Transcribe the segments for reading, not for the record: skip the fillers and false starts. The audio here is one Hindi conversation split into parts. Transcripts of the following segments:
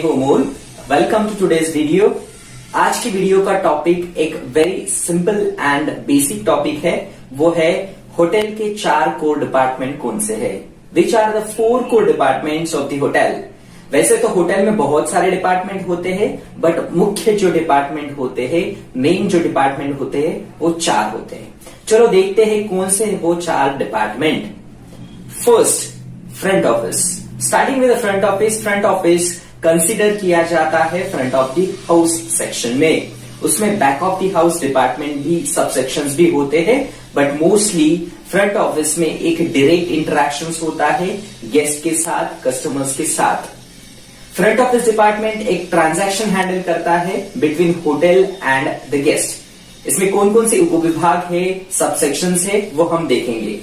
हूं Amol. Welcome to today's video. आज की वीडियो का टॉपिक एक very simple and basic topic है। वो है होटल के 4 कोर डिपार्टमेंट कौन से है। Which are the 4 core departments of the hotel. वैसे तो होटल में बहुत सारे डिपार्टमेंट होते हैं, बट मुख्य जो डिपार्टमेंट होते हैं, मेन जो डिपार्टमेंट होते हैं, वो 4 होते हैं। चलो देखते हैं कौन से है वो 4 department. First, front office. Starting with front office. Front office consider किया जाता है front of the house section में। उसमें back of the house department भी सब सेक्शंस भी होते हैं, बट मोस्टली फ्रंट ऑफिस में एक डायरेक्ट इंटरेक्शंस होता है गेस्ट के साथ, कस्टमर्स के साथ। फ्रंट ऑफिस डिपार्टमेंट एक ट्रांजैक्शन हैंडल करता है between hotel and the guest. इसमें कौन कौन से उपविभाग है, सब सेक्शंस है, वो हम देखेंगे।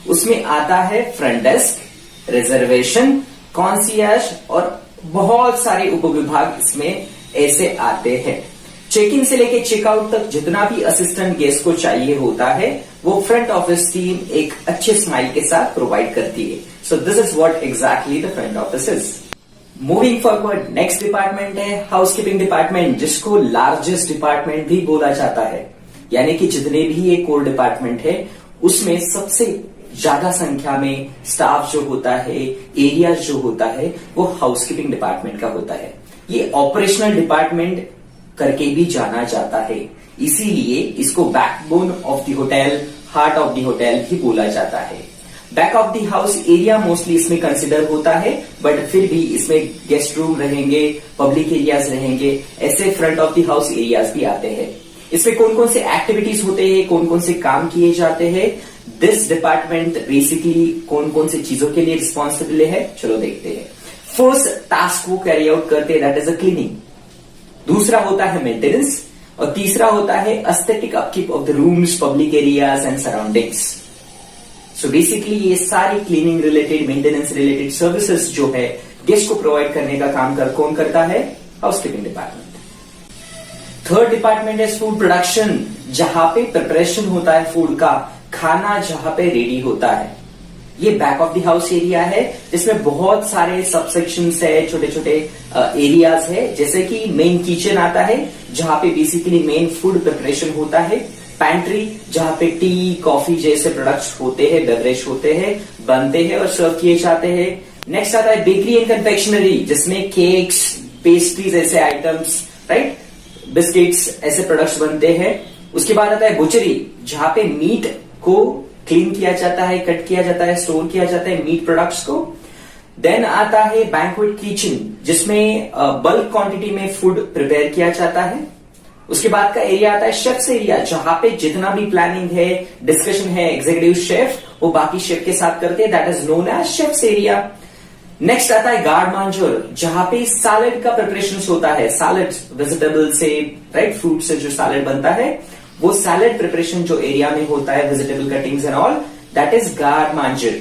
उसमें आता है फ्रंट डेस्क, रिजर्वेशन, कॉन्सियर्ज और बहुत सारे उपविभाग इसमें ऐसे आते हैं। चेक इन से लेके चेकआउट तक जितना भी असिस्टेंट गेस्ट को चाहिए होता है, वो फ्रंट ऑफिस टीम एक अच्छे स्माइल के साथ प्रोवाइड करती है। So this is what exactly the front office is. Moving forward, next department है हाउसकीपिंग डिपार्टमेंट, जिसको लार्जेस्ट डिपार्टमेंट भी बोला जाता है। यानी कि जितने भी ये कोर डिपार्टमेंट है, उसमें सबसे ज्यादा संख्या में स्टाफ जो होता है, एरियाज जो होता है, वो हाउसकीपिंग डिपार्टमेंट का होता है। ये ऑपरेशनल डिपार्टमेंट करके भी जाना जाता है, इसीलिए इसको backbone of the hotel, heart of the hotel ही बोला जाता है। Back of the house area mostly इसमें कंसिडर होता है, बट फिर भी इसमें गेस्ट रूम रहेंगे, पब्लिक एरियाज रहेंगे, ऐसे front of the house areas भी आते हैं। इसमें कौन कौन से एक्टिविटीज होते हैं, कौन कौन से काम किए जाते हैं, दिस डिपार्टमेंट बेसिकली कौन कौन से चीजों के लिए रिस्पॉन्सिबल है, चलो देखते हैं। फर्स्ट टास्क वो कैरी आउट करते हैं, दैट इज अ क्लीनिंग। दूसरा होता है मेंटेनेंस, और तीसरा होता है aesthetic upkeep of the rooms, public areas and surroundings. So basically ये सारी cleaning related, maintenance related services जो है गेस्ट को प्रोवाइड करने का काम कौन करता है, housekeeping department. Third department is food production, जहां पे प्रिपरेशन होता है फूड का, खाना जहां पे रेडी होता है। ये back of the house area है, जिसमें बहुत सारे सबसेक्शंस है, छोटे छोटे एरियाज है। जैसे कि मेन किचन आता है, जहां पे बेसिकली मेन फूड प्रिपरेशन होता है। पैंट्री, जहां पे टी, कॉफी जैसे प्रोडक्ट्स होते हैं, बेवरेज होते हैं, बनते हैं और सर्व किए जाते हैं। नेक्स्ट आता है बेकरी एंड कन्फेक्शनरी, जिसमें केक्स, पेस्ट्रीज ऐसे आइटम्स, राइट, बिस्किट्स ऐसे प्रोडक्ट्स बनते हैं। उसके बाद आता है बुचरी, जहां पे मीट को क्लीन किया जाता है, कट किया जाता है, स्टोर किया जाता है मीट प्रोडक्ट्स को। देन आता है बैंक्वेट किचन, जिसमें बल्क क्वांटिटी में फूड प्रिपेयर किया जाता है। उसके बाद का एरिया आता है शेफ्स एरिया, जहां पे जितना भी प्लानिंग है, डिस्कशन है, एग्जीक्यूटिव शेफ वो बाकी शेफ के साथ करते हैं, that is known as chef's area. Next आता है गार्ड मांजर, जहां पे सैलेड का प्रिपरेशन होता है, सैलेड वेजिटेबल से, राइट, फ्रूट से जो सैलेड बनता है, वो सैलेड प्रिपरेशन जो एरिया में होता है, vegetable cuttings and all, that is guard मांजर।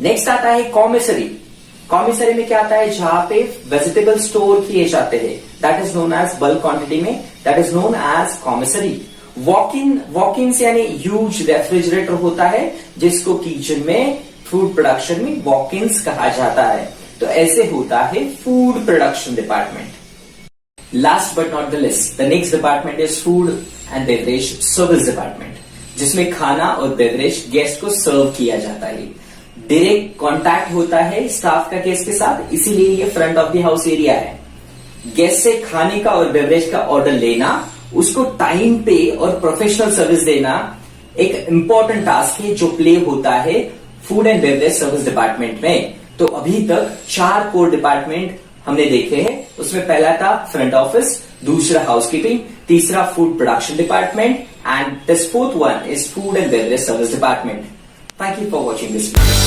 नेक्स्ट आता है कॉमिसरी। कॉमिसरी में क्या आता है, जहां पे वेजिटेबल स्टोर किए जाते हैं, that is known as bulk quantity में, that is known as commissary. Walk in यानी ह्यूज रेफ्रिजरेटर होता है, जिसको किचन में फूड प्रोडक्शन में वॉक इन्स कहा जाता है। तो ऐसे होता है food production department. Last but not the least, the next department is food and beverage service department, जिसमें खाना और बेवरेज गेस्ट को सर्व किया जाता है। डायरेक्ट कांटेक्ट होता है स्टाफ का गेस्ट के साथ, इसीलिए ये front of the house area है। गेस्ट से खाने का और बेवरेज का ऑर्डर लेना, उसको टाइम पे और प्रोफेशनल सर्विस देना एक इंपॉर्टेंट टास्क है जो प्ले होता है food and beverage service department में। तो अभी तक 4 कोर डिपार्टमेंट हमने देखे हैं। उसमें पहला था फ्रंट ऑफिस, दूसरा हाउसकीपिंग, तीसरा food production department, and this fourth one is food and beverage service department. Thank you for watching this video.